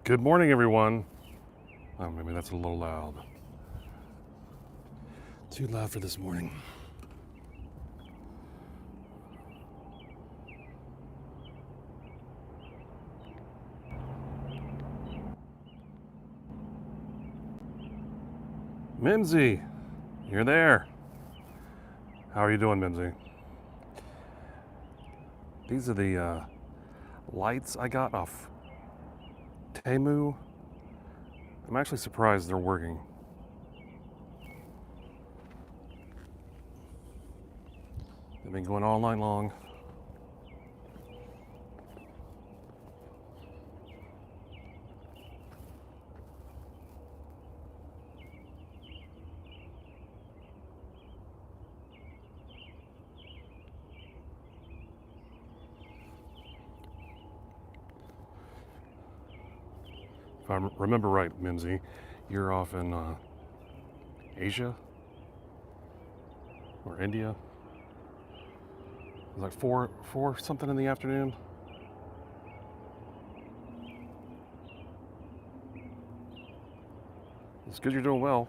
Good morning, everyone. Oh, maybe that's a little loud. Too loud for this morning. Mimsy, you're there. How are you doing, Mimsy? These are the lights I got off Temu. I'm actually surprised they're working. They've been going all night long. If I remember right, Mimsy, you're off in Asia or India. It's like four something in the afternoon. It's good you're doing well.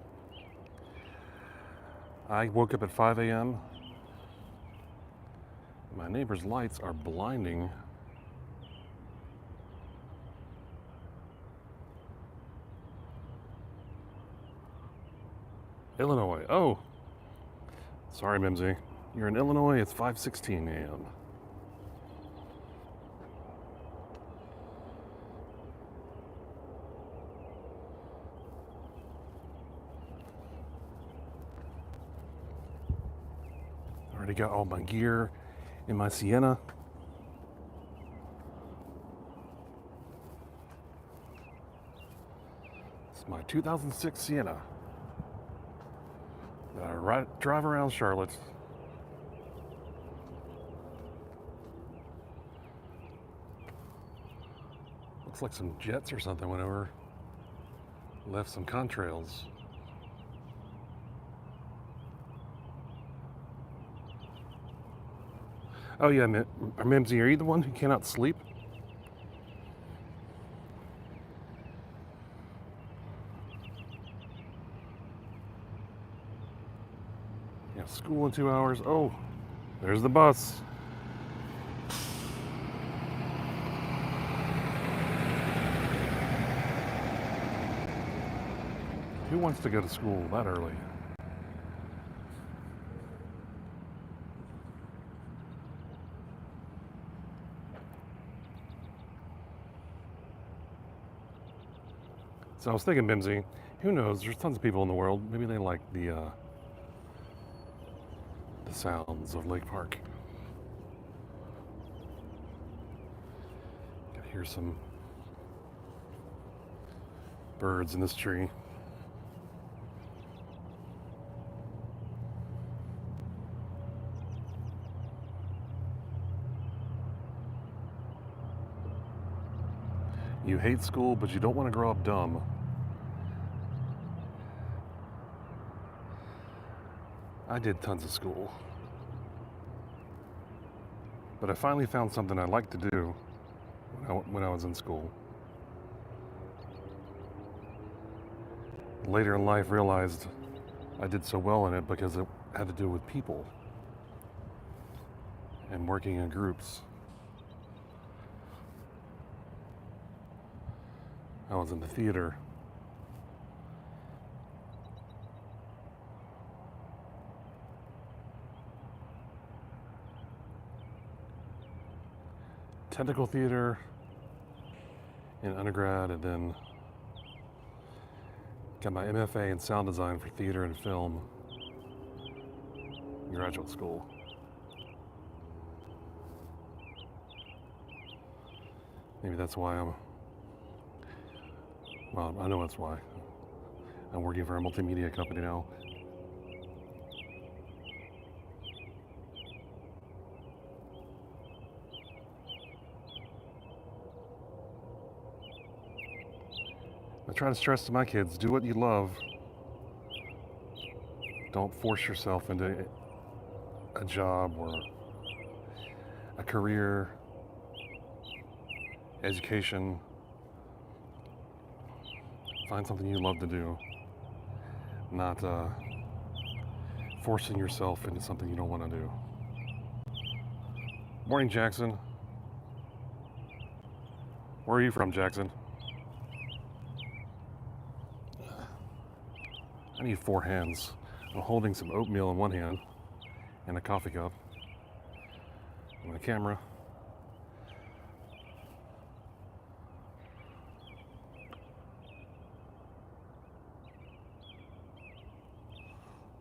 I woke up at 5 a.m. My neighbor's lights are blinding. Illinois. Oh, sorry, Mimsy. You're in Illinois. It's 5:16 a.m. Already got all my gear in my Sienna. It's my 2006 Sienna that I drive around Charlotte. Looks like some jets or something went over. Left some contrails. Oh yeah, Mimsy, are you the one who cannot sleep? Yeah, school in 2 hours. Oh, there's the bus. Who wants to go to school that early? So I was thinking, Mimsy, who knows? There's tons of people in the world. Maybe they like the sounds of Lake Park. Can hear some birds in this tree. You hate school, but you don't want to grow up dumb. I did tons of school. But I finally found something I liked to do when I was in school. Later in life, realized I did so well in it because it had to do with people and working in groups. I was in the theater. Technical theater in undergrad, and then got my MFA in sound design for theater and film in graduate school. Maybe that's why well, I know that's why. I'm working for a multimedia company now. I try to stress to my kids, do what you love. Don't force yourself into a job or a career, education. Find something you love to do, not forcing yourself into something you don't want to do. Morning, Jackson. Where are you from, Jackson? I need 4 hands. I'm holding some oatmeal in one hand and a coffee cup and a camera.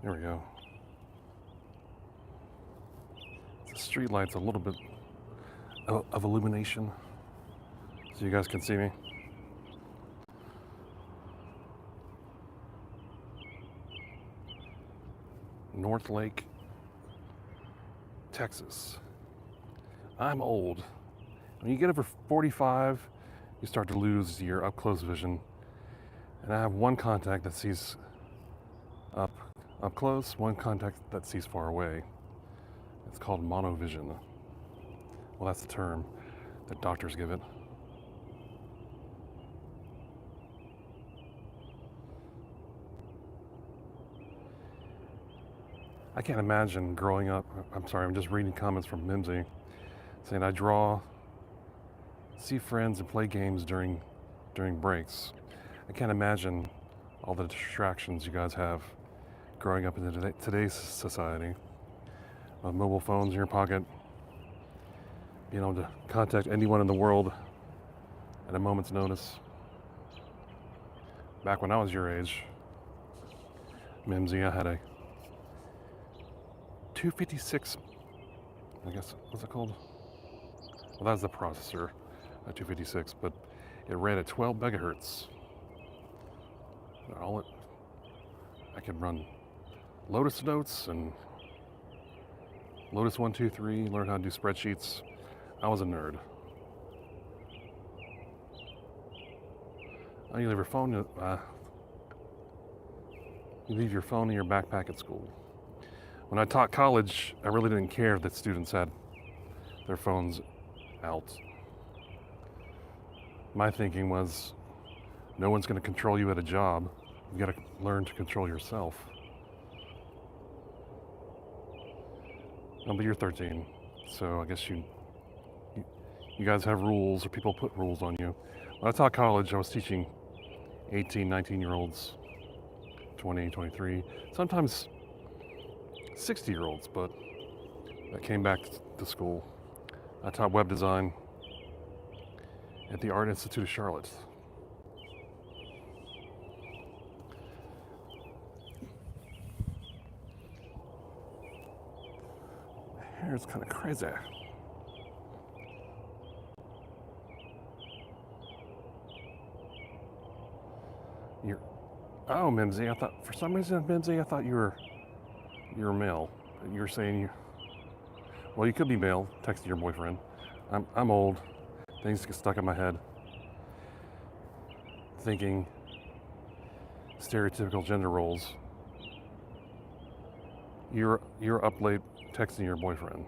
There we go. The street light's a little bit of illumination so you guys can see me. North Lake, Texas. I'm old. When you get over 45, you start to lose your up close vision. And I have one contact that sees up close, one contact that sees far away. It's called monovision. Well, that's the term that doctors give it. I can't imagine growing up. I'm sorry, I'm just reading comments from Mimsy saying I draw, see friends, and play games during breaks. I can't imagine all the distractions you guys have growing up in today's society. Mobile phones in your pocket, being able to contact anyone in the world at a moment's notice. Back when I was your age, Mimsy, I had a 256, I guess, what's it called? Well, that's the processor, a 256, but it ran at 12 megahertz. I could run Lotus Notes and Lotus 123, learn how to do spreadsheets. I was a nerd. Oh, you leave your phone. You leave your phone in your backpack at school. When I taught college, I really didn't care that students had their phones out. My thinking was, no one's going to control you at a job. You've got to learn to control yourself. Oh, but you're 13, so I guess you guys have rules, or people put rules on you. When I taught college, I was teaching 18, 19-year-olds, 20, 23, sometimes 60-year-olds, but I came back to school. I taught web design at the Art Institute of Charlotte. My hair is kind of crazy. Oh, Mimsy, I thought, for some reason, Mimsy, I thought you were male. You were saying well, you could be male, texting your boyfriend. I'm old. Things get stuck in my head. Thinking stereotypical gender roles. You're up late texting your boyfriend.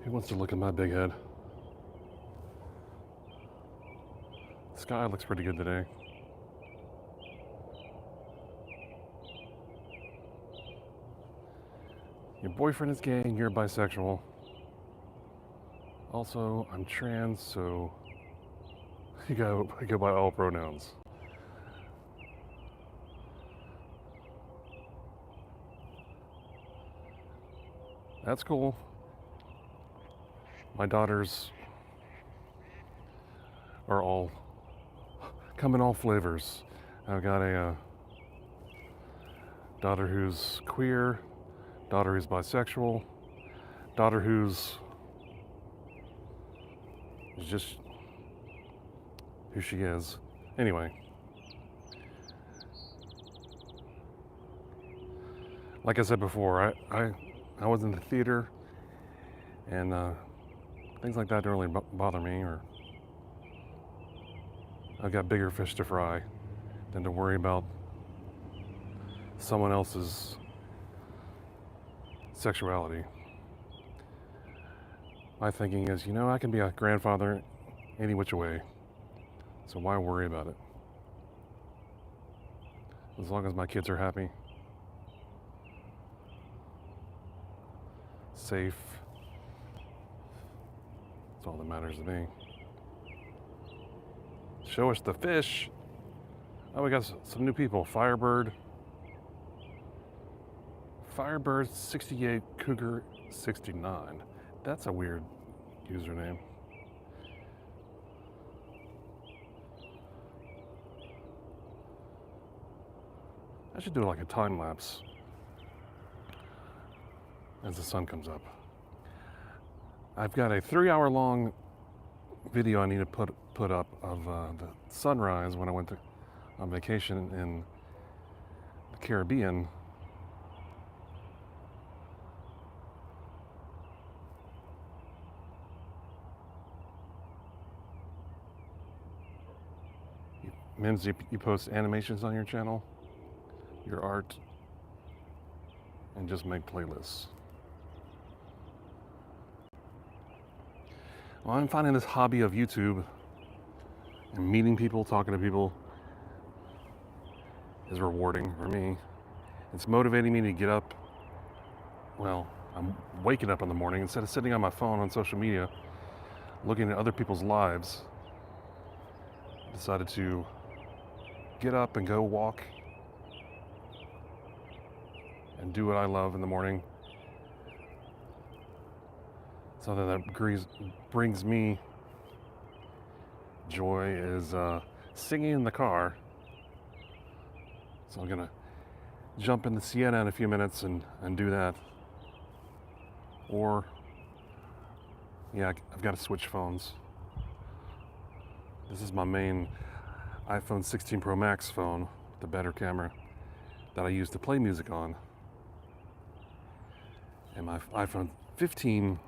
Who wants to look at my big head? The sky looks pretty good today. Your boyfriend is gay and you're bisexual. Also, I'm trans, so I go by all pronouns. That's cool. My daughters are all come in all flavors. I've got a daughter who's queer, daughter who's bisexual, daughter who's just who she is. Anyway, like I said before, I was in the theater, and things like that don't really bother me, or I've got bigger fish to fry than to worry about someone else's sexuality. My thinking is, I can be a grandfather any which way, so why worry about it? As long as my kids are happy, safe, that's all that matters to me. Show us the fish. Oh, we got some new people. Firebird 68 Cougar 69. That's a weird username. I should do like a time lapse as the sun comes up. I've got a 3-hour long video I need to put up of the sunrise when I went on vacation in the Caribbean. Mims, you post animations on your channel, your art, and just make playlists. Well, I'm finding this hobby of YouTube and meeting people, talking to people is rewarding for me. It's motivating me to get up. Well, I'm waking up in the morning instead of sitting on my phone on social media looking at other people's lives. I decided to get up and go walk and do what I love in the morning. Something that brings me joy is singing in the car. So I'm gonna jump in the Sienna in a few minutes and do that. Or, yeah, I've got to switch phones. This is my main iPhone 16 Pro Max phone, the better camera that I use to play music on. And my iPhone 15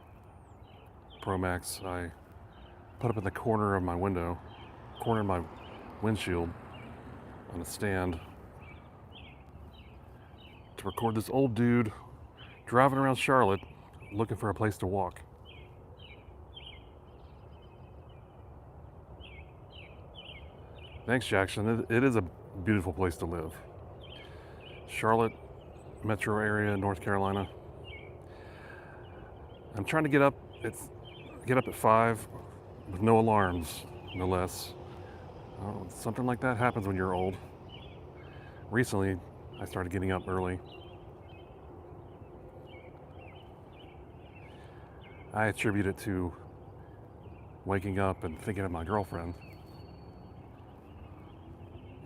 Pro Max I put up in the corner of my windshield on a stand to record this old dude driving around Charlotte looking for a place to walk. Thanks, Jackson. It is a beautiful place to live. Charlotte, metro area, North Carolina. I'm trying to get up at 5 with no alarms, no less. Something like that happens when you're old. Recently, I started getting up early. I attribute it to waking up and thinking of my girlfriend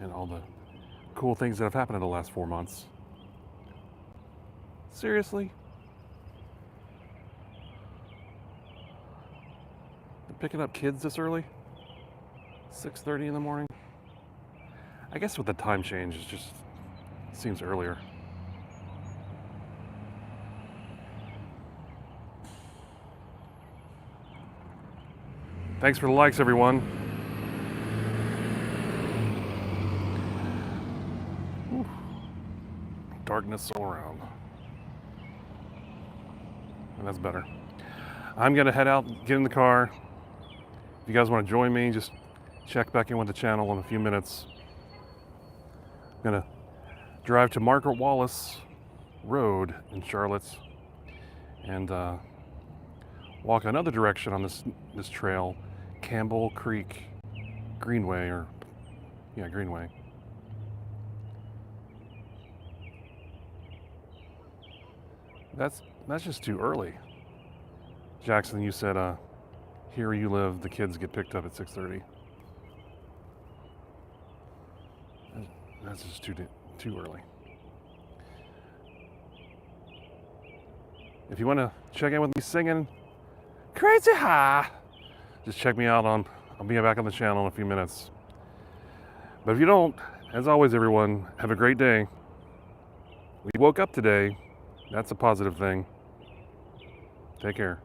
and all the cool things that have happened in the last 4 months. Seriously? They're picking up kids this early? 6:30 in the morning? I guess with the time change, it just seems earlier. Thanks for the likes, everyone. Whew. Darkness all around. And that's better. I'm gonna head out, get in the car. If you guys want to join me, just check back in with the channel in a few minutes. I'm gonna drive to Margaret Wallace Road in Charlotte and walk another direction on this trail, Campbell Creek Greenway, Greenway. That's just too early. Jackson, you said here where you live, the kids get picked up at 6:30. That's just too early. If you want to check in with me singing Crazy High, just check me out I'll be back on the channel in a few minutes. But if you don't, as always, everyone, have a great day. We woke up today. That's a positive thing. Take care.